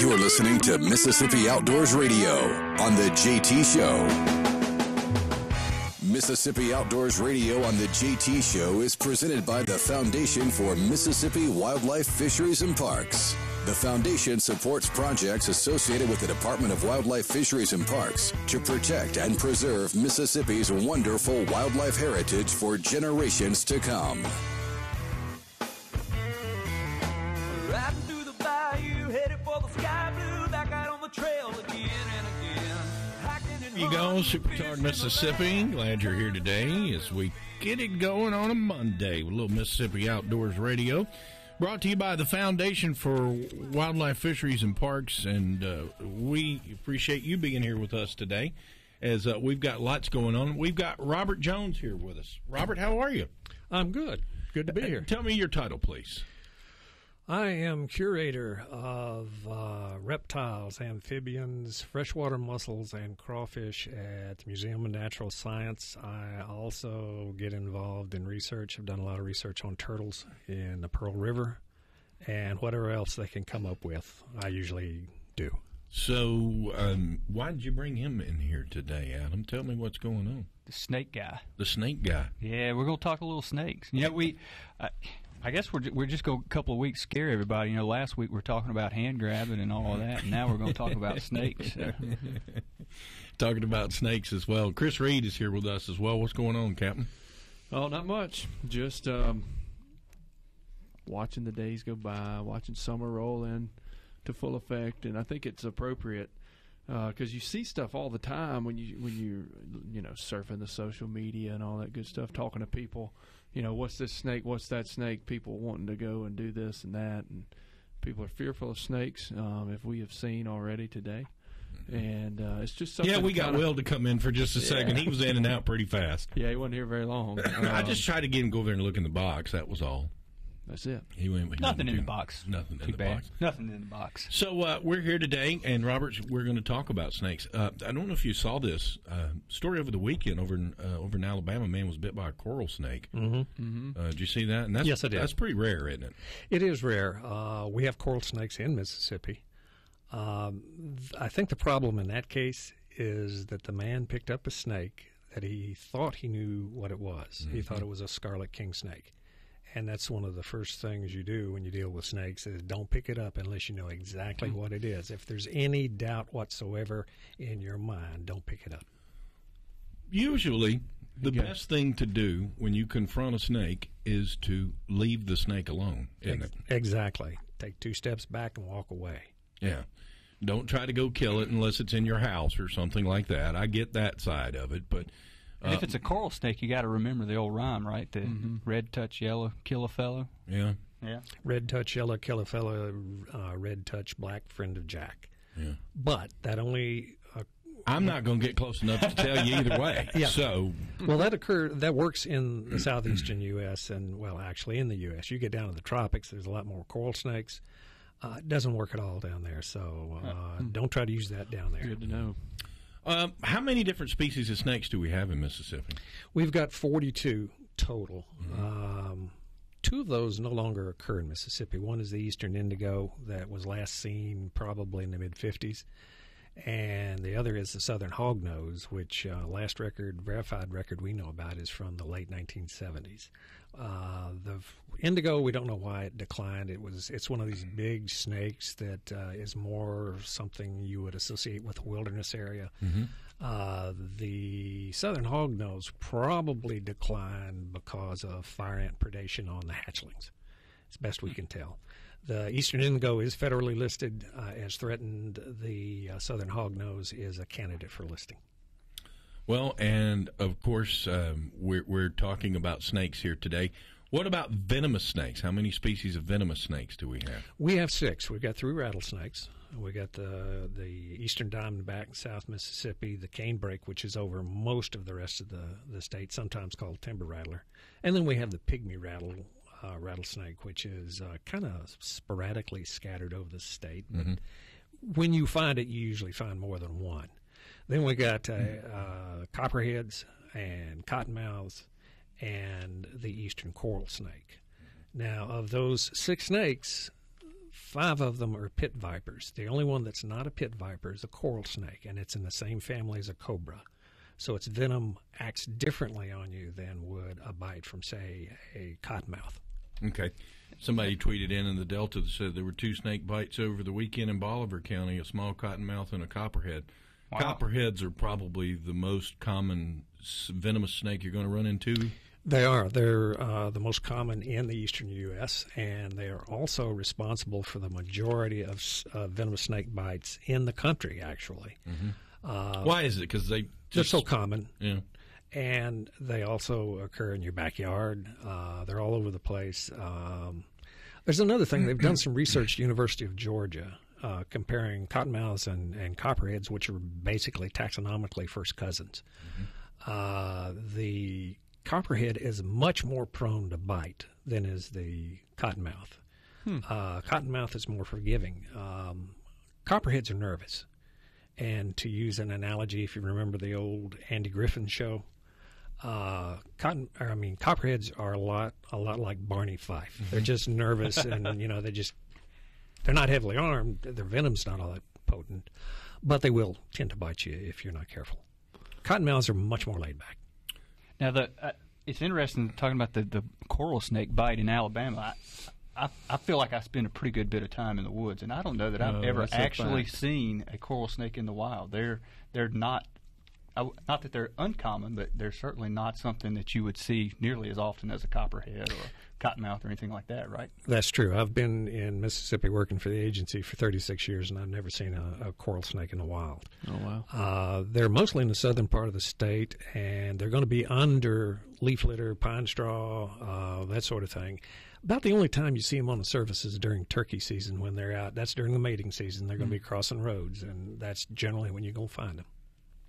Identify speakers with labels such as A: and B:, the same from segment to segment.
A: You're listening to Mississippi Outdoors Radio on the JT Show. Mississippi Outdoors Radio on the JT Show is presented by the Foundation for Mississippi Wildlife, Fisheries, and Parks. The Foundation supports projects associated with the Department of Wildlife, Fisheries, and Parks to protect and preserve Mississippi's wonderful wildlife heritage for generations to come.
B: Riding through the bayou, headed for the sky blue, back out on the trail again and again.
C: There you go, Supercharged Mississippi. Glad you're here today as we get it going on a Monday with a little Mississippi Outdoors Radio. Brought to you by the Foundation for Wildlife, Fisheries, and Parks, and we appreciate you being here with us today as we've got lots going on. We've got Robert Jones here with us. Robert, how are you?
D: I'm good. Good to be here.
C: Tell me your title, please.
D: I am curator of reptiles, amphibians, freshwater mussels, and crawfish at the Museum of Natural Science. I also get involved in research. I've done a lot of research on turtles in the Pearl River and whatever else they can come up with, I usually do.
C: So why did you bring him in here today, Adam? Tell me what's going on.
E: The snake guy.
C: The snake guy.
E: Yeah, we're going to talk a little snakes. Yeah, I guess we're just going a couple of weeks scare everybody. You know, last week we were talking about hand grabbing and all of that, and now we're going to talk about snakes. So.
C: Talking about snakes as well. Chris Reed is here with us as well. What's going on, Captain?
F: Oh, not much. Just watching the days go by, watching summer roll in to full effect, and I think it's appropriate because you see stuff all the time when you're surfing the social media and all that good stuff, talking to people. You know, what's this snake? What's that snake? People wanting to go and do this and that, and people are fearful of snakes, if we have seen already today. And it's just something.
C: Yeah, we got Will to come in for just a second. He was in and out pretty fast.
F: Yeah, he wasn't here very long.
C: I just tried to get him to go over there and look in the box. That was all.
F: That's it.
E: Nothing in the box.
C: Nothing in the box.
E: Nothing in the box.
C: So we're here today, and Robert, we're going to talk about snakes. I don't know if you saw this story over the weekend over in Alabama. A man was bit by a coral snake.
D: Mm-hmm. Mm-hmm.
C: Did you see that? And that's,
D: yes, I did.
C: That's pretty rare, isn't it?
D: It is rare. We have coral snakes in Mississippi. I think the problem in that case is that the man picked up a snake that he thought he knew what it was. Mm-hmm. He thought it was a scarlet king snake. And that's one of the first things you do when you deal with snakes is don't pick it up unless you know exactly what it is. If there's any doubt whatsoever in your mind, don't pick it up.
C: Usually, the best thing to do when you confront a snake is to leave the snake alone, isn't it?
D: Exactly. Take 2 steps back and walk away.
C: Yeah. Don't try to go kill it unless it's in your house or something like that. I get that side of it, but...
E: And if it's a coral snake, you got to remember the old rhyme, right? The red touch yellow, kill a fellow.
C: Yeah.
E: Yeah.
D: Red touch yellow, kill a fellow. Red touch black, friend of Jack.
C: Yeah.
D: But that only.
C: I'm not going to get close enough to tell you either way.
D: Yeah.
C: So.
D: Well, that works in the southeastern U.S. and actually in the U.S. You get down to the tropics, there's a lot more coral snakes. It doesn't work at all down there, so don't try to use that down there.
F: Good to know.
C: How many different species of snakes do we have in Mississippi?
D: We've got 42 total. 2 of those no longer occur in Mississippi. One is the eastern indigo that was last seen probably in the mid-'50s, and the other is the southern hognose, which last verified record we know about is from the late 1970s. The indigo, we don't know why it declined. It's one of these big snakes that is more something you would associate with a wilderness area. Mm-hmm. The southern hognose probably declined because of fire ant predation on the hatchlings, as best we can tell. The eastern indigo is federally listed as threatened. The southern hognose is a candidate for listing.
C: Well, and of course, we're talking about snakes here today. What about venomous snakes? How many species of venomous snakes do we have?
D: We have 6. We've got 3 rattlesnakes. We got the eastern diamondback in South Mississippi, the canebrake, which is over most of the rest of the state, sometimes called timber rattler, and then we have the pygmy rattlesnake, which is kind of sporadically scattered over the state. But when you find it, you usually find more than one. Then we got copperheads and cottonmouths and the eastern coral snake. Now, of those 6 snakes, 5 of them are pit vipers. The only one that's not a pit viper is a coral snake, and it's in the same family as a cobra. So its venom acts differently on you than would a bite from, say, a cottonmouth.
C: Okay. Somebody tweeted in the Delta that said there were 2 snake bites over the weekend in Bolivar County, a small cottonmouth and a copperhead. Wow. Copperheads are probably the most common venomous snake you're going to run into.
D: They are. They're the most common in the eastern U.S., and they are also responsible for the majority of venomous snake bites in the country, actually.
C: Mm-hmm. Why is it? Because
D: they're so common.
C: Yeah.
D: And they also occur in your backyard. They're all over the place. There's another thing. They've done some research at the University of Georgia comparing cottonmouths and copperheads, which are basically taxonomically first cousins. Mm-hmm. The copperhead is much more prone to bite than is the cottonmouth. Cottonmouth is more forgiving. Copperheads are nervous. And to use an analogy, if you remember the old Andy Griffin show, copperheads are a lot like Barney Fife. They're just nervous, and they're not heavily armed. Their venom's not all that potent, but they will tend to bite you if you're not careful. Cottonmouths are much more laid back.
E: Now, it's interesting talking about the coral snake bite in Alabama. I feel like I spend a pretty good bit of time in the woods, and I don't know that I've ever actually seen a coral snake in the wild. They're not that they're uncommon, but they're certainly not something that you would see nearly as often as a copperhead or a cottonmouth or anything like that, right?
D: That's true. I've been in Mississippi working for the agency for 36 years, and I've never seen a coral snake in the wild.
F: Oh, wow.
D: They're mostly in the southern part of the state, and they're going to be under leaf litter, pine straw, that sort of thing. About the only time you see them on the surface is during turkey season when they're out. That's during the mating season. They're going to be crossing roads, and that's generally when you're going to find them.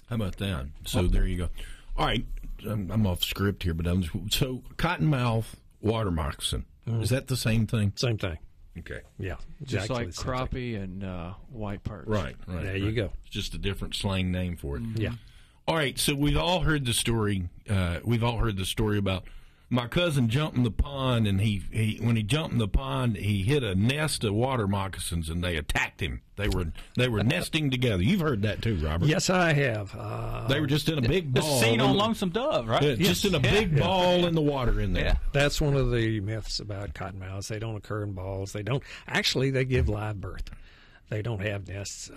C: How about that? So there you go. All right, I'm off script here, but so cottonmouth water moccasin. Is that the same thing?
D: Same thing.
C: Okay.
D: Yeah.
F: Just
D: exactly
F: like crappie and white perch.
C: Right.
D: There you go.
C: It's just a different slang name for it.
D: Yeah.
C: All right, so we've all heard the story. About my cousin jumped in the pond, and he when he jumped in the pond, he hit a nest of water moccasins, and they attacked him. They were nesting together. You've heard that too, Robert.
D: Yes, I have.
C: They were just in a big ball.
E: The scene on Lonesome Dove, right?
C: Yeah, just in a big ball in the water in there. Yeah.
D: That's one of the myths about cottonmouths. They don't occur in balls. They give live birth. They don't have nests.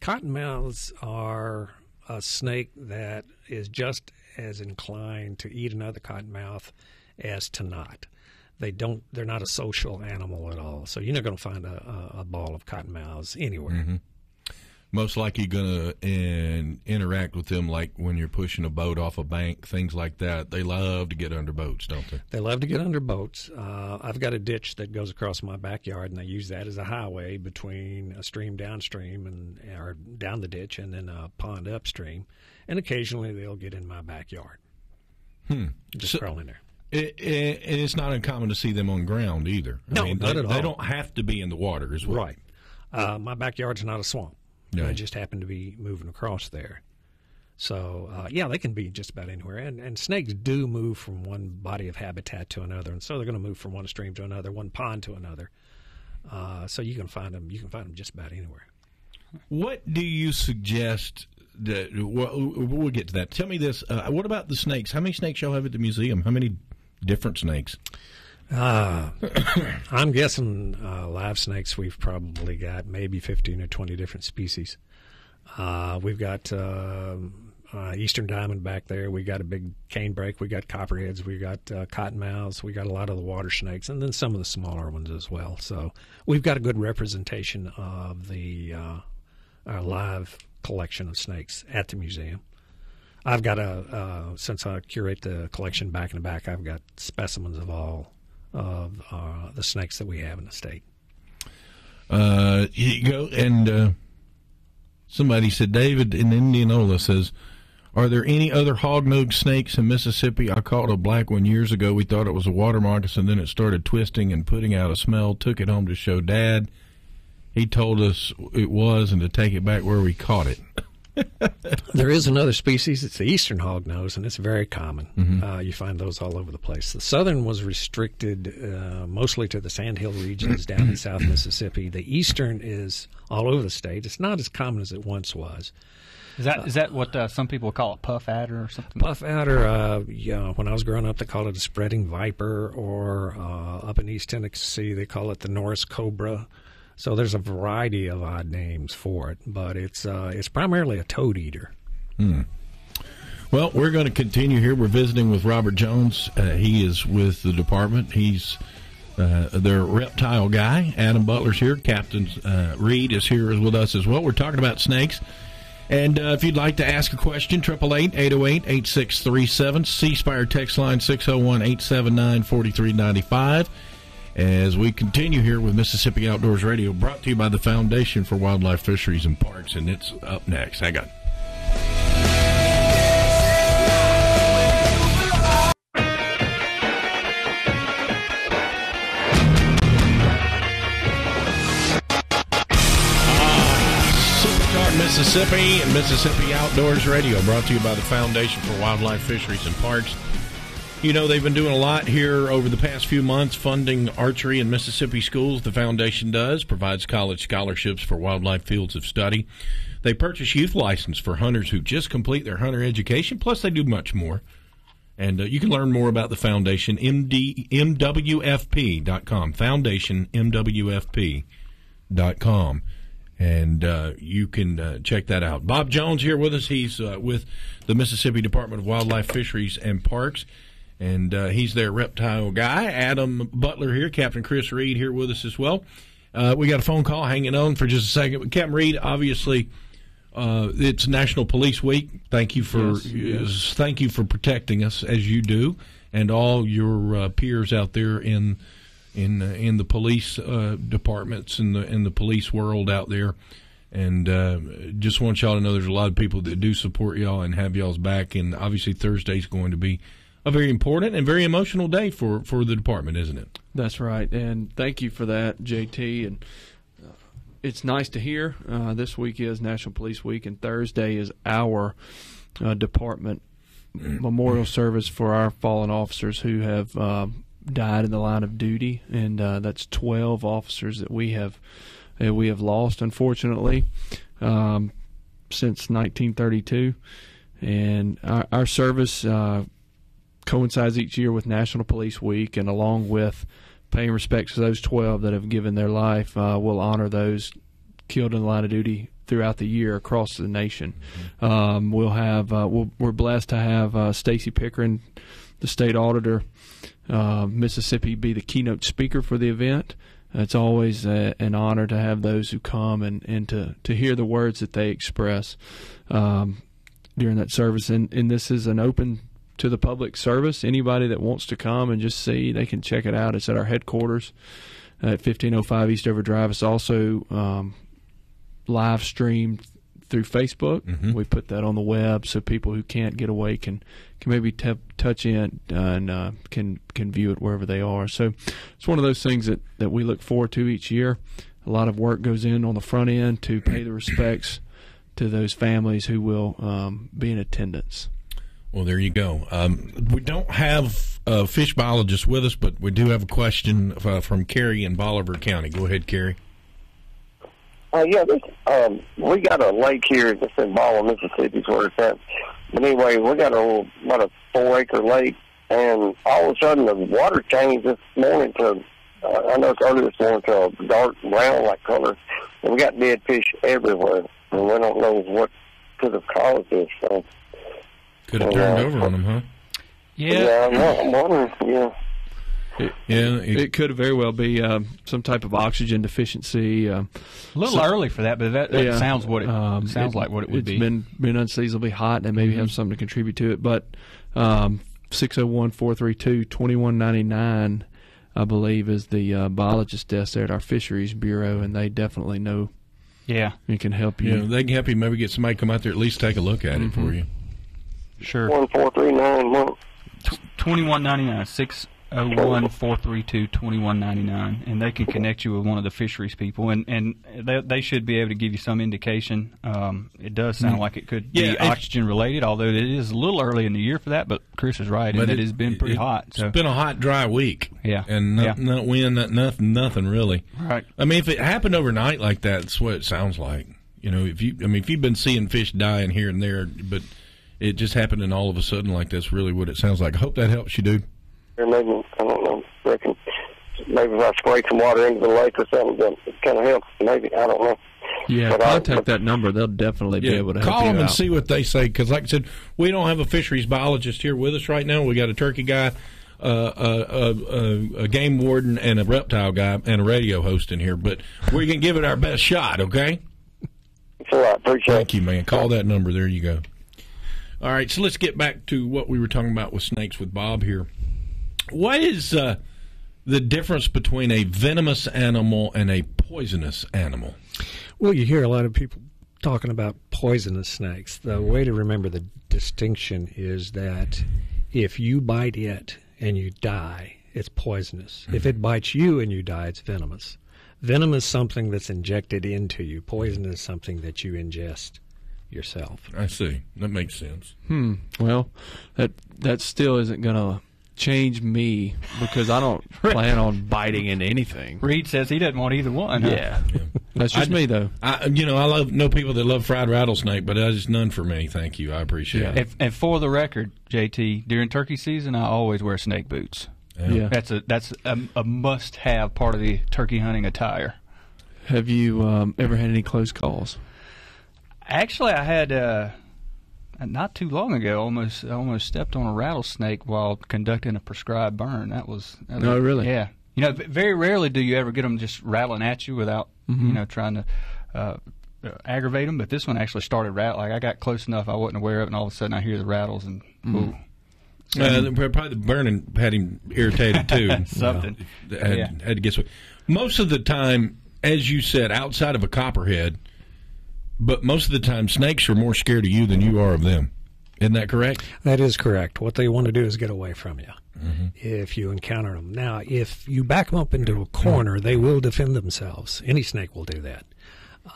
D: Cottonmouths are a snake that is just as inclined to eat another cottonmouth as to not. They're not a social animal at all. So you're not going to find a ball of cottonmouths anywhere.
C: Mm-hmm. Most likely going to interact with them like when you're pushing a boat off a bank, things like that. They love to get under boats, don't they?
D: They love to get under boats. I've got a ditch that goes across my backyard, and they use that as a highway between a stream downstream or down the ditch and then a pond upstream. And occasionally they'll get in my backyard. Just crawl in there.
C: It's not uncommon to see them on ground either.
D: No, not at all.
C: They don't have to be in the water as well.
D: Right. My backyard's not a swamp.
C: No.
D: I just happen to be moving across there. So, they can be just about anywhere. And snakes do move from one body of habitat to another, and so they're going to move from one stream to another, one pond to another. So you can find them. You can find them just about anywhere.
C: What do you suggest? We'll get to that. Tell me this. What about the snakes? How many snakes y'all have at the museum? How many different snakes?
D: I'm guessing live snakes, we've probably got maybe 15 or 20 different species. We've got eastern diamond back there. We got a big canebrake. We got copperheads. We got cottonmouths. We got a lot of the water snakes, and then some of the smaller ones as well. So we've got a good representation of the our live collection of snakes at the museum. I've got since I curate the collection back in the back, I've got specimens of all of the snakes that we have in the state.
C: Here you go. And somebody said, David in Indianola says, are there any other hognose snakes in Mississippi? I caught a black one years ago. We thought it was a water moccasin. Then it started twisting and putting out a smell. Took it home to show Dad. He told us it was and to take it back where we caught it.
D: There is another species. It's the eastern hognose, and it's very common.
C: Mm-hmm.
D: You find those all over the place. The southern was restricted mostly to the sandhill regions down in South Mississippi. The eastern is all over the state. It's not as common as it once was.
E: Is that what some people call a puff adder or something?
D: Puff adder, when I was growing up, they called it a spreading viper, or up in East Tennessee, they call it the Norris Cobra. So there's a variety of odd names for it, but it's primarily a toad eater.
C: Well, we're going to continue here. We're visiting with Robert Jones. He is with the department. He's their reptile guy. Adam Butler's here. Captain Reed is here with us as well. We're talking about snakes. And if you'd like to ask a question, 888-808-8637, C-Spire text line 601-879-4395. As we continue here with Mississippi Outdoors Radio, brought to you by the Foundation for Wildlife, Fisheries, and Parks, and it's up next. Hang on. Mississippi and Mississippi Outdoors Radio, brought to you by the Foundation for Wildlife, Fisheries, and Parks. You know, they've been doing a lot here over the past few months, funding archery in Mississippi schools. The foundation provides college scholarships for wildlife fields of study. They purchase youth license for hunters who just complete their hunter education, plus they do much more. And you can learn more about the foundation, MWFP.com, foundationMWFP.com. And you can check that out. Bob Jones here with us. He's with the Mississippi Department of Wildlife, Fisheries, and Parks, and he's their reptile guy. Adam Butler here, Captain Chris Reed here with us as well. We got a phone call hanging on for just a second. Captain Reed, obviously, it's National Police Week. Thank you for thank you for protecting us as you do, and all your peers out there in the police departments and in the police world out there, and just want y'all to know there's a lot of people that do support y'all and have y'all's back. And obviously Thursday's going to be a very important and very emotional day for the department, isn't it?
F: That's right, and thank you for that, JT. And it's nice to hear. This week is National Police Week, and Thursday is our department memorial service for our fallen officers who have died in the line of duty, and that's 12 officers that we have lost, unfortunately, since 1932. And our service coincides each year with National Police Week, and along with paying respects to those 12 that have given their life, we'll honor those killed in the line of duty throughout the year across the nation. We're blessed to have Stacy Pickering, the state auditor, Mississippi, be the keynote speaker for the event. It's always an honor to have those who come and to hear the words that they express during that service. And this is an open to the public service. Anybody that wants to come and just see, they can check it out. It's at our headquarters at 1505 Eastover Drive. It's also live streamed through Facebook. Mm-hmm. We put that on the web so people who can't get away can maybe touch in and can view it wherever they are. So it's one of those things that we look forward to each year. A lot of work goes in on the front end to pay the respects to those families who will be in attendance.
C: Well, there you go. We don't have a fish biologist with us, but we do have a question from Carrie in Bolivar County. Go ahead, Carrie.
G: We got a lake here that's in Bolivar, Mississippi, is where it's at. But anyway, we got about a 4-acre lake, and all of a sudden the water changed this morning to, I know it's early this morning, to a dark brown-like color. And we got dead fish everywhere, and we don't know what could have caused this. So.
C: Could have turned over on them, huh?
G: Yeah, I'm wondering, yeah.
F: It could very well be some type of oxygen deficiency. A
E: little early for that, but that sounds what it sounds like what it would be.
F: It's been unseasonably hot, and maybe have something to contribute to it. But 601-432-2199, I believe, is the biologist desk there at our Fisheries Bureau, and they definitely know.
E: Yeah,
F: it can help you.
C: Yeah, they can help you. Maybe get somebody to come out there at least take a look at it for you.
E: Sure.
G: 14391.
E: 2199. 801-432-2199, and they can connect you with one of the fisheries people, and they should be able to give you some indication. It does sound like it could be oxygen related, although it is a little early in the year for that. But Chris is right, and it has been pretty hot. So.
C: It's been a hot, dry week.
E: Yeah,
C: and not wind, nothing really.
E: Right.
C: I mean, if it happened overnight like that, that's what it sounds like. You know, if you've been seeing fish dying here and there, but it just happened and all of a sudden like that's really what it sounds like. I hope that helps you, dude.
G: Or maybe, I don't know, reckon maybe if I spray some water into the lake or something, that kind of helps. Maybe, I don't know.
F: Yeah, but contact that number. They'll definitely be able to help you out.
C: Call them and see what they say, because like I said, we don't have a fisheries biologist here with us right now. We got a turkey guy, a game warden, and a reptile guy, and a radio host in here, but we can give it our best shot, okay?
G: Thanks a lot. Appreciate it.
C: Thank you, man. Call that number. There you go. All right, so let's get back to what we were talking about with snakes with Bob here. What is the difference between a venomous animal and a poisonous animal?
D: Well, you hear a lot of people talking about poisonous snakes. The way to remember the distinction is that if you bite it and you die, it's poisonous. If it bites you and you die, it's venomous. Venom is something that's injected into you. Poison is something that you ingest yourself.
C: I see. That makes sense.
F: Well, that still isn't going to change me because I don't plan on biting into anything.
E: Reed says he doesn't want either one. Huh?
F: Yeah. That's just me, though.
C: I know people that love fried rattlesnake, but that's just none for me. Thank you. I appreciate it.
E: And for the record, JT, during turkey season, I always wear snake boots.
C: Yeah.
E: That's a must-have part of the turkey hunting attire.
F: Have you ever had any close calls?
E: Actually, I had not too long ago. Almost stepped on a rattlesnake while conducting a prescribed burn. That was
F: oh, really?
E: Yeah. You know, very rarely do you ever get them just rattling at you without trying to aggravate them. But this one actually started rattling. Like I got close enough I wasn't aware of it, and all of a sudden I hear the rattles and ooh.
C: Probably the burning had him irritated too.
E: Something.
C: Had to get away. Most of the time, as you said, outside of a copperhead, but most of the time snakes are more scared of you than you are of them. Isn't that correct?
D: That is correct. What they want to do is get away from you if you encounter them. Now, if you back them up into a corner, they will defend themselves. Any snake will do that.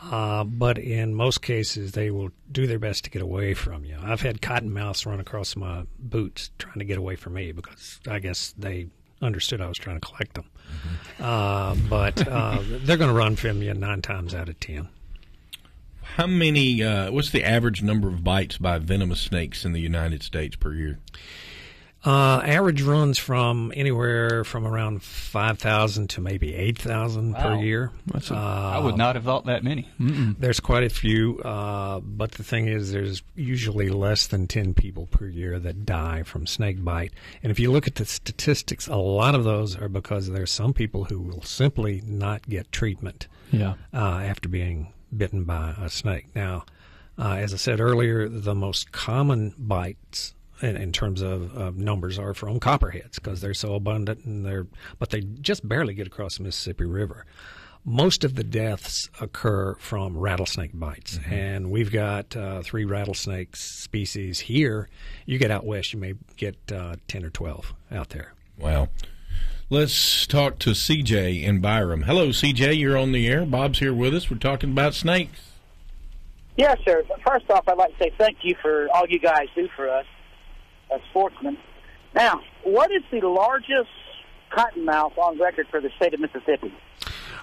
D: But in most cases, they will do their best to get away from you. I've had cottonmouths run across my boots trying to get away from me because I guess they understood I was trying to collect them. But they're going to run from you 9 times out of 10.
C: How many, what's the average number of bites by venomous snakes in the United States per year?
D: Average runs from anywhere from around 5,000 to maybe 8,000 per year.
E: I would not have thought that many.
D: There's quite a few, but the thing is there's usually less than 10 people per year that die from snake bite. And if you look at the statistics, a lot of those are because there's some people who will simply not get treatment after being bitten by a snake. Now, as I said earlier, the most common bites in terms of numbers are from copperheads because they're so abundant but they just barely get across the Mississippi River. Most of the deaths occur from rattlesnake bites, and we've got 3 rattlesnake species here. You get out west, you may get 10 or 12 out there.
C: Wow. Let's talk to CJ in Byram. Hello, CJ. You're on the air. Bob's here with us. We're talking about snakes.
H: Yes, sir. First off, I'd like to say thank you for all you guys do for us as sportsmen. Now, what is the largest cottonmouth on record for the state of Mississippi?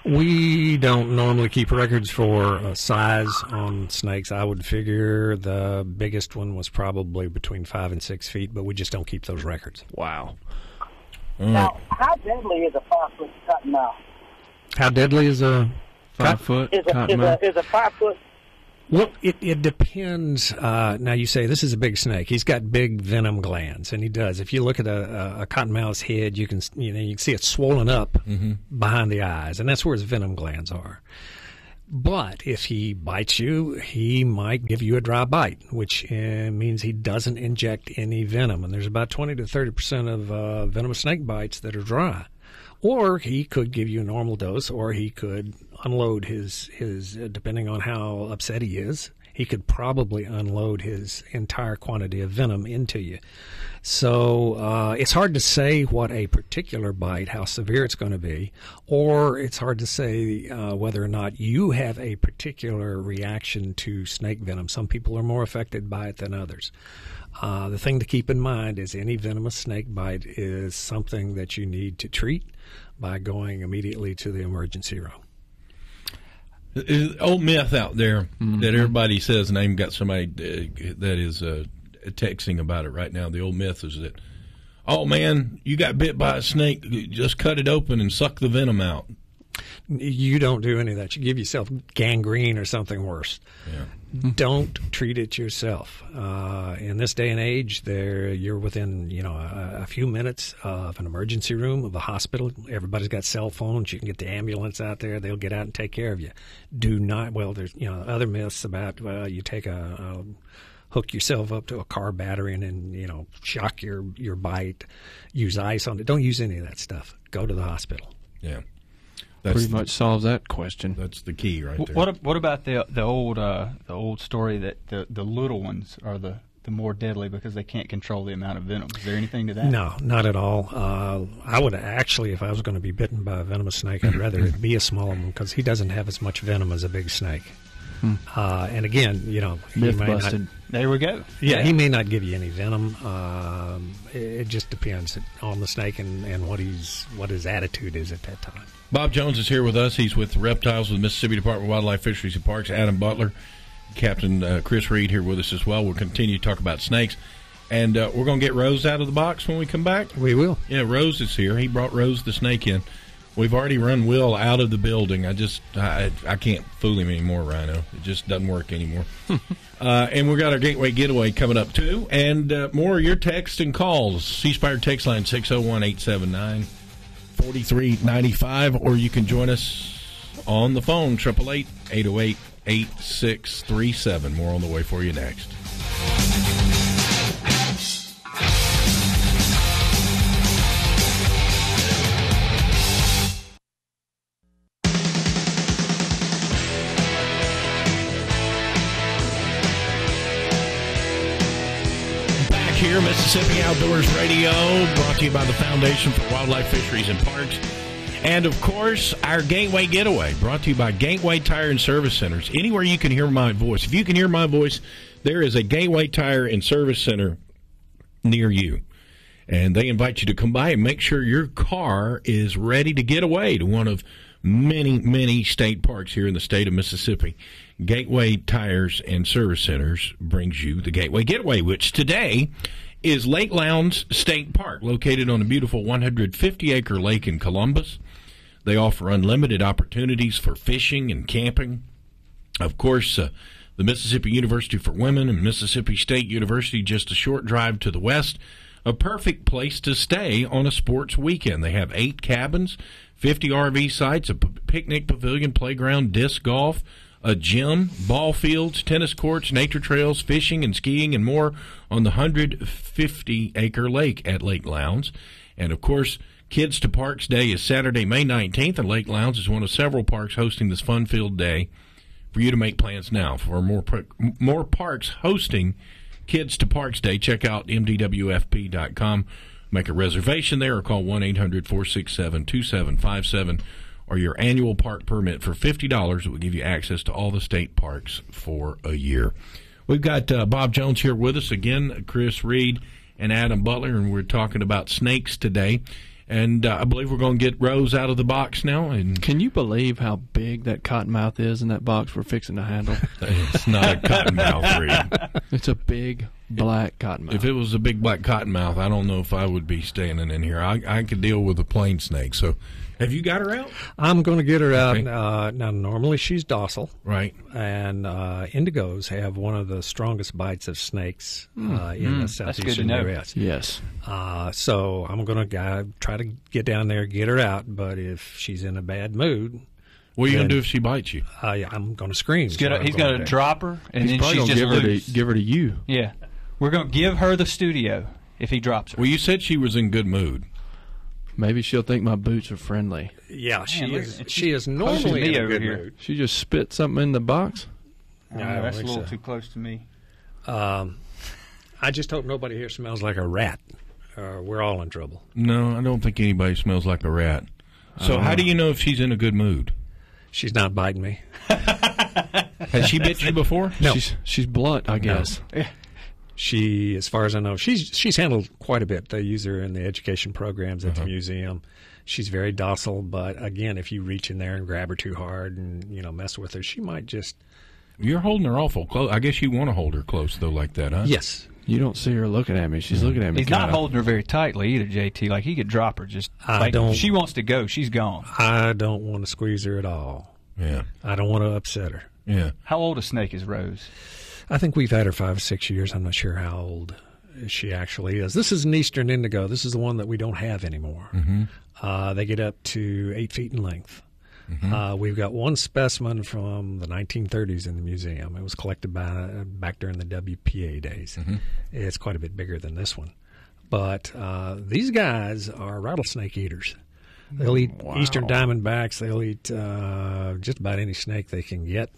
D: We don't normally keep records for size on snakes. I would figure the biggest one was probably between 5 and 6 feet, but we just don't keep those records.
F: Wow.
H: Now, how deadly is a 5-foot cottonmouth?
D: How deadly is a
F: 5-foot
H: cottonmouth? Is a 5-foot?
D: Well, it depends. Now, you say this is a big snake. He's got big venom glands, and he does. If you look at a cottonmouth's head, you can see it swollen up behind the eyes, and that's where his venom glands are. But if he bites you, he might give you a dry bite, which means he doesn't inject any venom. And there's about 20 to 30% of venomous snake bites that are dry. Or he could give you a normal dose, or he could unload his depending on how upset he is, he could probably unload his entire quantity of venom into you. So it's hard to say what a particular bite, how severe it's going to be, or it's hard to say whether or not you have a particular reaction to snake venom. Some people are more affected by it than others. The thing to keep in mind is any venomous snake bite is something that you need to treat by going immediately to the emergency room.
C: There's an old myth out there that everybody says, and I even got somebody that is texting about it right now. The old myth is that, oh, man, you got bit by a snake, just cut it open and suck the venom out.
D: You don't do any of that. You give yourself gangrene or something worse. Yeah. Don't treat it yourself. In this day and age, you're within a few minutes of an emergency room of a hospital. Everybody's got cell phones. You can get the ambulance out there. They'll get out and take care of you. Do not. Well, there's other myths about you take hook yourself up to a car battery and then shock your bite. Use ice on it. Don't use any of that stuff. Go to the hospital.
C: Yeah.
F: Pretty much solves that question.
C: That's the key right there.
E: What about the old story that the little ones are the more deadly because they can't control the amount of venom? Is there anything to that?
D: No, not at all. I would actually, if I was going to be bitten by a venomous snake, I'd rather it be a small one because he doesn't have as much venom as a big snake. And again,
F: myth busted.
E: There we go.
D: Yeah, he may not give you any venom. It just depends on the snake and what his attitude is at that time.
C: Bob Jones is here with us. He's with Reptiles with the Mississippi Department of Wildlife, Fisheries, and Parks. Adam Butler, Captain Chris Reed here with us as well. We'll continue to talk about snakes. And we're going to get Rose out of the box when we come back.
D: We will.
C: Yeah, Rose is here. He brought Rose the snake in. We've already run Will out of the building. I can't fool him anymore, Rhino. It just doesn't work anymore. And we've got our Gateway Getaway coming up, too. And more of your texts and calls. C-Spire text line 601-879-4395. Or you can join us on the phone, 888-808-8637. More on the way for you next. Here, Mississippi Outdoors Radio, brought to you by the Foundation for Wildlife, Fisheries, and Parks. And, of course, our Gateway Getaway, brought to you by Gateway Tire and Service Centers. Anywhere you can hear my voice. If you can hear my voice, there is a Gateway Tire and Service Center near you. And they invite you to come by and make sure your car is ready to get away to one of many, many state parks here in the state of Mississippi. Gateway Tires and Service Centers brings you the Gateway Getaway, which today is Lake Louns State Park, located on a beautiful 150-acre lake in Columbus. They offer unlimited opportunities for fishing and camping. Of course, the Mississippi University for Women and Mississippi State University, just a short drive to the west, a perfect place to stay on a sports weekend. They have 8 cabins, 50 RV sites, a picnic pavilion, playground, disc golf, a gym, ball fields, tennis courts, nature trails, fishing and skiing, and more on the 150-acre lake at Lake Louns. And, of course, Kids to Parks Day is Saturday, May 19th, and Lake Louns is one of several parks hosting this fun-filled day. For you to make plans now. For more parks hosting Kids to Parks Day, check out mdwfp.com. Make a reservation there or call 1-800-467-2757. Or your annual park permit for $50 that will give you access to all the state parks for a year. We've got Bob Jones here with us again, Chris Reed and Adam Butler, and we're talking about snakes today. And I believe we're going to get Rose out of the box now. And
F: can you believe how big that cottonmouth is in that box we're fixing to handle?
C: It's not a cottonmouth, Reed.
F: It's a big black cottonmouth.
C: If it was a big black cottonmouth, I don't know if I would be standing in here. I could deal with a plain snake. So have you got her out?
D: I'm going to get her out. Now, normally she's docile.
C: Right.
D: And indigos have one of the strongest bites of snakes in the southeastern U.S.
F: Yes.
D: So I'm going to try to get down there, get her out. But if she's in a bad mood...
C: What are you going to do if she bites you?
D: I'm going to scream.
E: He's going to drop her, and
F: he's
E: then she's just
F: going to give her to you.
E: Yeah. We're going to give her the studio if he drops her.
C: Well, you said she was in good mood.
F: Maybe she'll think my boots are friendly.
D: Yeah, she
E: Man,
D: is. She is normally in a good mood.
F: She just spit something in the box.
E: No, that's a little too close to me.
D: I just hope nobody here smells like a rat. We're all in trouble.
C: No, I don't think anybody smells like a rat. So how do you know if she's in a good mood?
D: She's not biting me.
C: Has she bit you before?
D: No.
F: She's blunt, I guess.
D: No. She, as far as I know, she's handled quite a bit. They use her in the education programs at the museum. She's very docile, but again, if you reach in there and grab her too hard and mess with her, she might just.
C: You're holding her awful close. I guess you want to hold her close though, like that, huh?
D: Yes.
F: You don't see her looking at me. She's looking at me.
E: He's not holding her very tightly either, JT. Like, he could drop her. Just if she wants to go, she's gone.
D: I don't want to squeeze her at all.
C: Yeah.
D: I don't want to upset her.
C: Yeah.
E: How old a snake is Rose?
D: I think we've had her 5 or 6 years. I'm not sure how old she actually is. This is an Eastern Indigo. This is the one that we don't have anymore.
C: Mm-hmm.
D: They get up to 8 feet in length. Mm-hmm. We've got one specimen from the 1930s in the museum. It was collected back during the WPA days. Mm-hmm. It's quite a bit bigger than this one. But these guys are rattlesnake eaters. They'll eat eastern diamondbacks. They'll eat just about any snake they can get.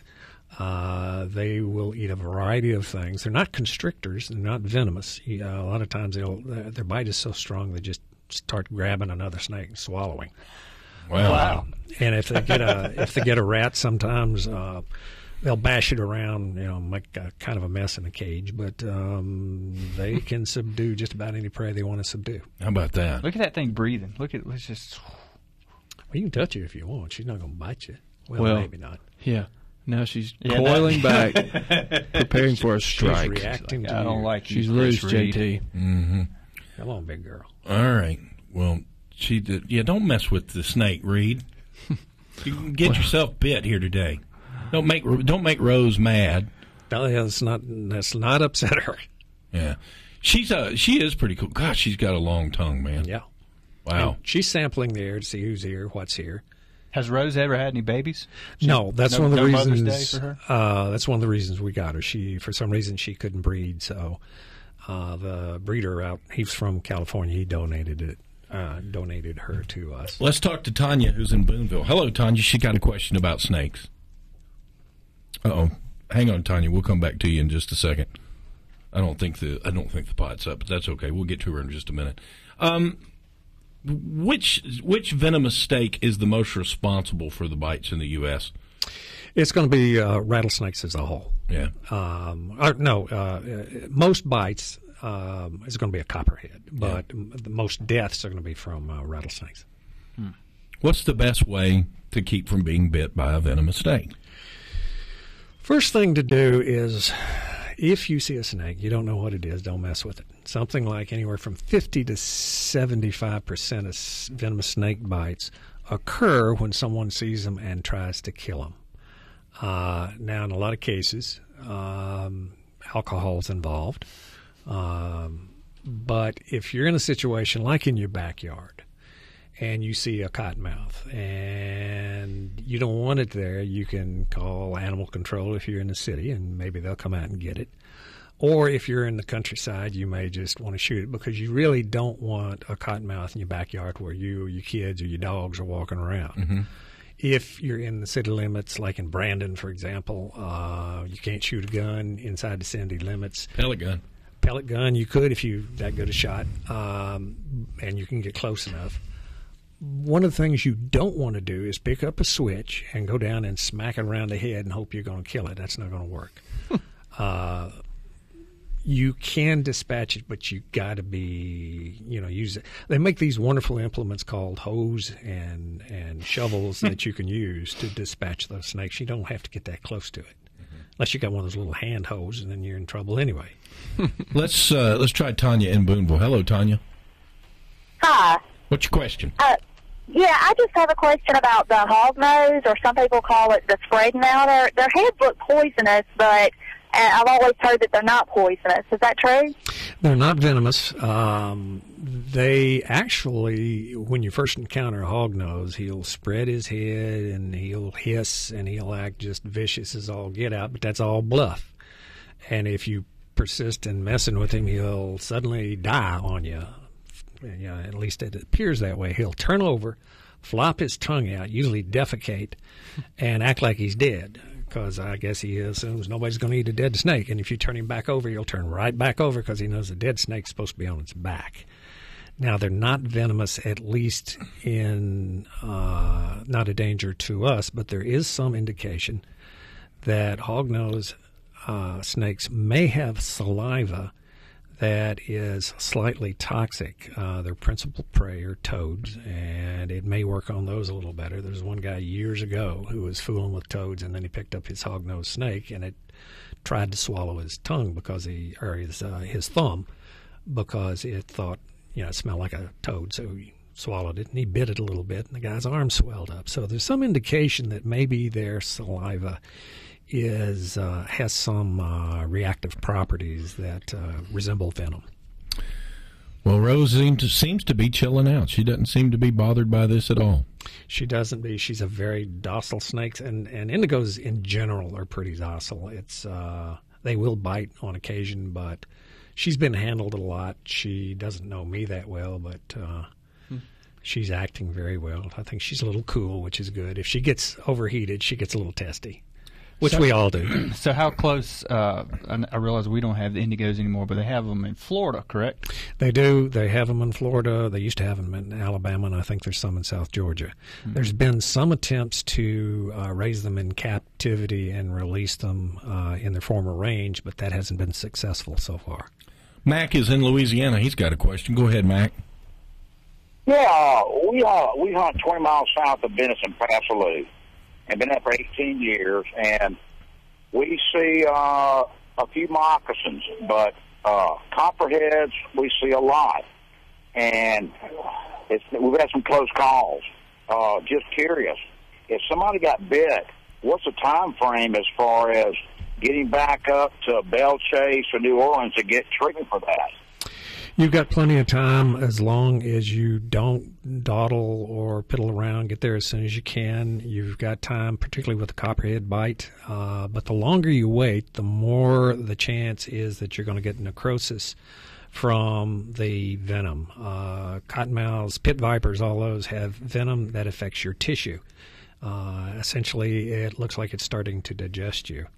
D: They will eat a variety of things. They're not constrictors. They're not venomous. A lot of times their bite is so strong they just start grabbing another snake and swallowing.
C: Wow.
D: And if they get a rat, sometimes they'll bash it around, make kind of a mess in a cage. But they can subdue just about any prey they want to subdue.
C: How about that?
E: Look at that thing breathing. Let's just.
D: Well, you can touch her if you want. She's not going to bite you. Well, maybe not.
F: Yeah. Now she's coiling back, preparing for a strike.
D: She's reacting to
E: I don't like
F: She's
E: you,
F: loose,
E: Chris Reed.
F: JT.
C: Mm-hmm.
D: Come on, big girl.
C: All right. Well, she did. Yeah, don't mess with the snake, Reed. You can get yourself bit here today. Don't make Rose mad.
D: No, let's not upset her.
C: Yeah, she is pretty cool. Gosh, she's got a long tongue, man.
D: Yeah.
C: Wow.
D: And she's sampling the air to see who's here, what's here.
E: Has Rose ever had any babies?
D: No, that's one of the reasons.
E: Mother's Day for her?
D: That's one of the reasons we got her. For some reason, she couldn't breed, so the breeder he's from California. He donated her to us.
C: Let's talk to Tanya, who's in Boonville. Hello, Tanya. She got a question about snakes. Uh-oh. Hang on, Tanya. We'll come back to you in just a second. I don't think the pot's up, but that's okay. We'll get to her in just a minute. Which venomous snake is the most responsible for the bites in the U.S.?
D: It's going to be rattlesnakes as a whole.
C: Yeah.
D: Most bites is going to be a copperhead, but the most deaths are going to be from rattlesnakes.
C: What's the best way to keep from being bit by a venomous snake?
D: First thing to do is, if you see a snake, you don't know what it is, don't mess with it. Something like anywhere from 50 to 75% of venomous snake bites occur when someone sees them and tries to kill them. Now, in a lot of cases, alcohol is involved. But if you're in a situation like in your backyard and you see a cottonmouth and you don't want it there, you can call animal control if you're in the city, and maybe they'll come out and get it. Or if you're in the countryside, you may just want to shoot it because you really don't want a cottonmouth in your backyard where you or your kids or your dogs are walking around. Mm-hmm. If you're in the city limits, like in Brandon, for example, you can't shoot a gun inside the city limits. Pellet gun, you could if you that good a shot, and you can get close enough. One of the things you don't want to do is pick up a switch and go down and smack it around the head and hope you're going to kill it. That's not going to work. You can dispatch it, but you got to be, use it. They make these wonderful implements called hoes and shovels that you can use to dispatch those snakes. You don't have to get that close to it, unless you got one of those little hand hoses, and then you're in trouble anyway.
C: Let's try Tanya in Boonville. Hello, Tanya.
I: Hi.
C: What's your question?
I: Yeah, I just have a question about the hognose, or some people call it the spread mouth. Their heads look poisonous, but I've always heard that they're not poisonous. Is that true?
D: They're not venomous. They actually, when you first encounter a hognose, he'll spread his head and he'll hiss and he'll act just vicious as all get out, but that's all bluff. And if you persist in messing with him, he'll suddenly die on you, At least it appears that way. He'll turn over, flop his tongue out, usually defecate, and act like he's dead. Because I guess he assumes nobody's going to eat a dead snake. And if you turn him back over, he'll turn right back over because he knows the dead snake's supposed to be on its back. Now, they're not venomous, at least in not a danger to us, but there is some indication that hognose snakes may have saliva that is slightly toxic. Their principal prey are toads, and it may work on those a little better. There's one guy years ago who was fooling with toads, and then he picked up his hognose snake, and it tried to swallow his tongue his thumb because it thought, it smelled like a toad, so he swallowed it, and he bit it a little bit, and the guy's arm swelled up. So there's some indication that maybe their saliva has some reactive properties that resemble venom.
C: Well, Rose seems to be chilling out. She doesn't seem to be bothered by this at all.
D: She doesn't be. She's a very docile snake, and indigos in general are pretty docile. They will bite on occasion, but she's been handled a lot. She doesn't know me that well, but she's acting very well. I think she's a little cool, which is good. If she gets overheated, she gets a little testy. Which we all do.
E: So how close, I realize we don't have the indigos anymore, but they have them in Florida, correct?
D: They do. They have them in Florida. They used to have them in Alabama, and I think there's some in South Georgia. Mm-hmm. There's been some attempts to raise them in captivity and release them in their former range, but that hasn't been successful so far.
C: Mac is in Louisiana. He's got a question. Go ahead, Mac.
J: Yeah, we hunt 20 miles south of Venice and Passaloo. And been there for 18 years, and we see a few moccasins, but copperheads we see a lot, and we've had some close calls. Just curious, if somebody got bit, what's the time frame as far as getting back up to Belle Chase or New Orleans to get treatment for that?
D: You've got plenty of time as long as you don't dawdle or piddle around. Get there as soon as you can. You've got time, particularly with the copperhead bite. But the longer you wait, the more the chance is that you're going to get necrosis from the venom. Cottonmouths, pit vipers, all those have venom that affects your tissue. Essentially, it looks like it's starting to digest your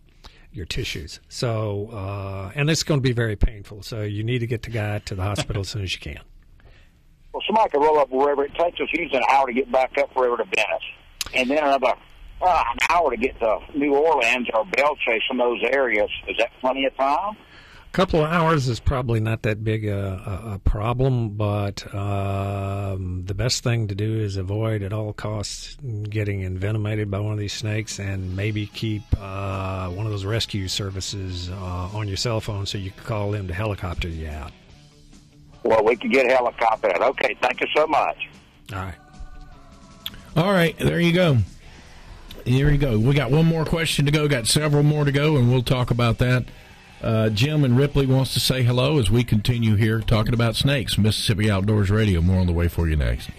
D: tissues. So, and it's going to be very painful. So you need to get the guy to the hospital as soon as you can.
J: Well, somebody can roll up wherever. It takes us usually an hour to get back up wherever to Venice. And then another an hour to get to New Orleans or Belle Chase in those areas. Is that plenty of time?
D: A couple of hours is probably not that big a problem, but the best thing to do is avoid at all costs getting envenomated by one of these snakes, and maybe keep one of those rescue services on your cell phone so you can call them to helicopter you out.
J: Well, we can get helicopter out. Okay, thank you so much.
C: All right, there you go. Here we go. We got one more question to go, got several more to go, and we'll talk about that. Jim and Ripley wants to say hello as we continue here talking about snakes. Mississippi Outdoors Radio. More on the way for you next.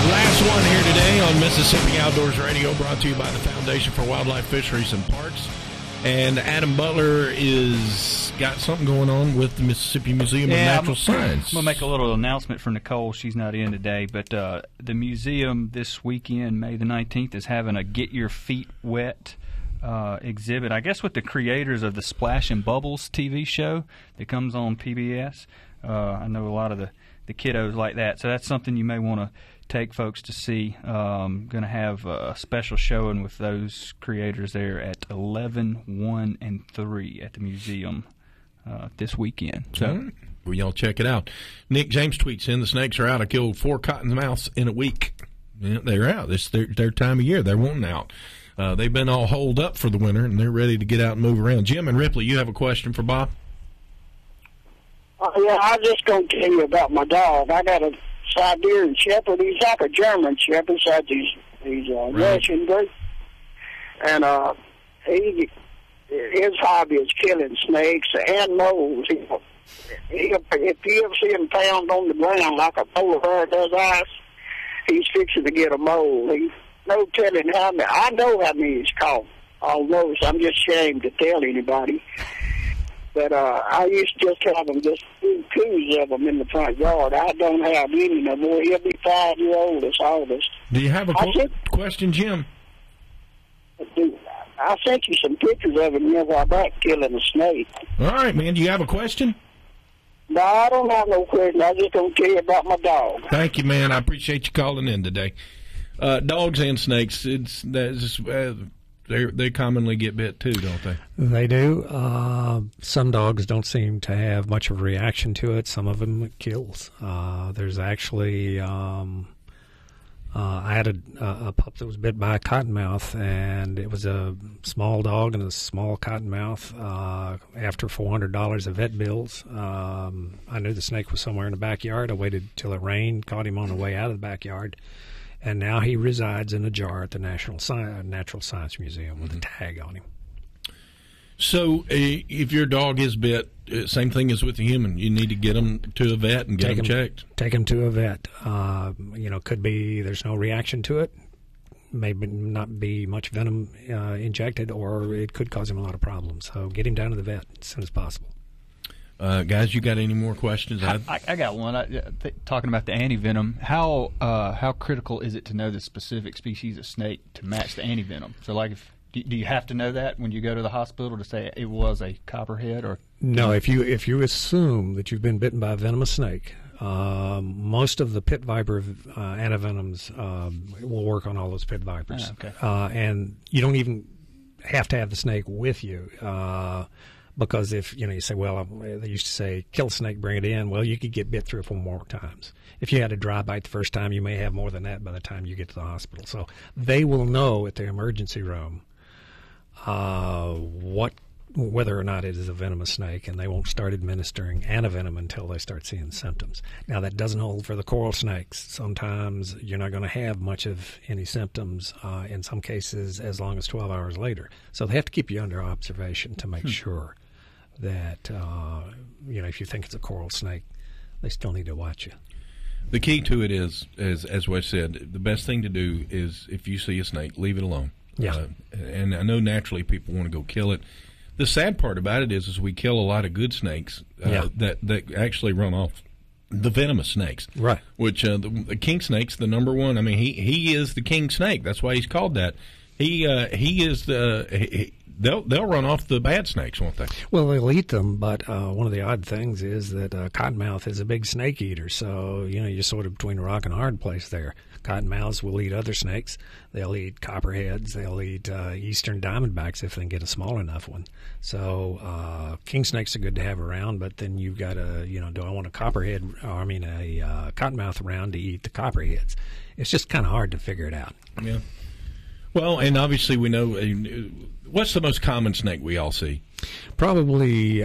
C: Last one here today on Mississippi Outdoors Radio, brought to you by the Foundation for Wildlife, Fisheries, and Parks. And Adam Butler is got something going on with the Mississippi Museum of Natural Science.
E: I'm going to make a little announcement for Nicole. She's not in today, but the museum this weekend, May the 19th, is having a Get Your Feet Wet exhibit, I guess with the creators of the Splash and Bubbles TV show that comes on PBS. I know a lot of the kiddos like that, so that's something you may want to take folks to see. Going to have a special showing with those creators there at 11, 1, and 3 at the museum this weekend. So
C: well, y'all check it out. Nick James tweets in, the snakes are out. I killed 4 cottonmouths in a week. Yeah, they're out. It's their time of year. They're wanting out. They've been all holed up for the winter, and they're ready to get out and move around. Jim and Ripley, you have a question for Bob?
K: Yeah, I was just going to tell you about my dog. I got a Siberian Shepherd. He's like a German Shepherd. He's Russian breed. And his hobby is killing snakes and moles. If you ever see him pound on the ground like a polar bear does ice, he's fixing to get a mole. He's no telling how many. I know how many he's caught. Although I'm just ashamed to tell anybody. But I used to just have them, just twos of them in the front yard. I don't have any no more. He'll be 5-year-old this August.
C: Do you have a question, Jim?
K: I sent you some pictures of him a while back killing a snake.
C: All right, man. Do you have a question?
K: No, I don't have no question. I just don't care about my dog.
C: Thank you, man. I appreciate you calling in today. Dogs and snakes, they commonly get bit too, don't they?
D: They do. Some dogs don't seem to have much of a reaction to it. Some of them it kills. There's actually, I had a pup that was bit by a cottonmouth, and it was a small dog and a small cottonmouth. After $400 of vet bills, I knew the snake was somewhere in the backyard. I waited till it rained, caught him on the way out of the backyard, and now he resides in a jar at the Natural Science Museum with a tag on him.
C: So if your dog is bit, same thing as with a human, you need to get them to a vet and get them checked.
D: Take them to a vet. Could be there's no reaction to it, maybe not be much venom injected, or it could cause him a lot of problems. So get him down to the vet as soon as possible.
C: Guys, you got any more questions?
E: I got one. Talking about the antivenom, how critical is it to know the specific species of snake to match the antivenom? So, like, do you have to know that when you go to the hospital to say it was a copperhead? Or
D: no, if you assume that you've been bitten by a venomous snake, most of the pit viper antivenoms will work on all those pit vipers.
E: Okay.
D: And you don't even have to have the snake with you. Because if, you say, well, they used to say, kill a snake, bring it in. Well, you could get bit 3 or 4 more times. If you had a dry bite the first time, you may have more than that by the time you get to the hospital. So they will know at the emergency room whether or not it is a venomous snake, and they won't start administering antivenom until they start seeing symptoms. Now, that doesn't hold for the coral snakes. Sometimes you're not going to have much of any symptoms, in some cases as long as 12 hours later. So they have to keep you under observation to make sure that, if you think it's a coral snake, they still need to watch you.
C: The key to it is, as Wes said, the best thing to do is if you see a snake, leave it alone.
D: Yeah.
C: And I know naturally people want to go kill it. The sad part about it is we kill a lot of good snakes that actually run off the venomous snakes.
D: Right.
C: Which the king snake's the number one. I mean, he is the king snake. That's why he's called that. He is the. They'll run off the bad snakes, won't they?
D: Well, they'll eat them, but one of the odd things is that Cottonmouth is a big snake eater, so you're sort of between a rock and a hard place there. Cottonmouths will eat other snakes. They'll eat copperheads. They'll eat eastern diamondbacks if they can get a small enough one. So king snakes are good to have around, but then you've got to, do I want a cottonmouth around to eat the copperheads? It's just kind of hard to figure it out.
C: Yeah. Well, and obviously we know, what's the most common snake we all see?
D: Probably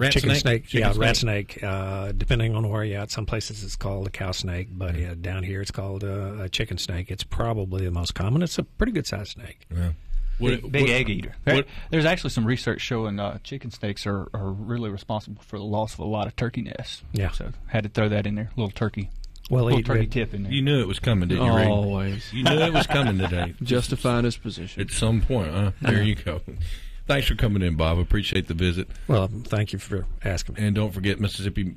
D: chicken snake. Rat
C: snake.
D: snake. Depending on where you're at. Some places it's called a cow snake, but down here it's called a chicken snake. It's probably the most common. It's a pretty good-sized snake.
C: Yeah.
E: Big egg eater. There's actually some research showing chicken snakes are really responsible for the loss of a lot of turkey nests.
D: Yeah.
E: So had to throw that in there. Little turkey tip in there.
C: You knew it was coming, didn't you, Ray?
F: Always.
C: You knew it was coming today.
F: Justifying his position.
C: At some point, huh? There you go. Thanks for coming in, Bob. Appreciate the visit.
D: Well, thank you for asking me.
C: And don't forget, Mississippi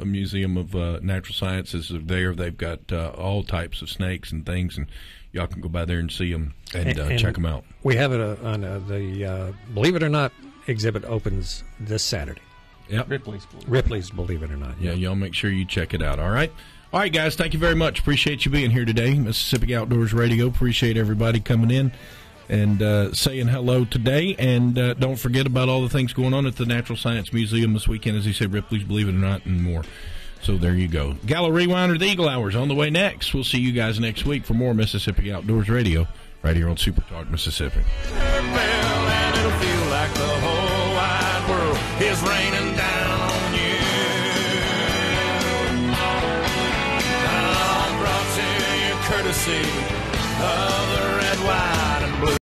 C: Museum of Natural Sciences is there. They've got all types of snakes and things, and y'all can go by there and see them and check them out.
D: We have it on the Believe It or Not exhibit opens this Saturday.
C: Yep.
E: Ripley's
D: Believe It or Not.
C: Yeah, y'all make sure you check it out, all right? All right, guys, thank you very much. Appreciate you being here today. Mississippi Outdoors Radio. Appreciate everybody coming in and saying hello today. And don't forget about all the things going on at the Natural Science Museum this weekend. As he said, Ripley's Believe It or Not and more. So there you go. Gallo Rewinder, the Eagle Hours on the way next. We'll see you guys next week for more Mississippi Outdoors Radio right here on Super Talk Mississippi.
B: And it'll feel like the whole wide world is raining down on you. I'm brought to you courtesy of the red, white, and blue.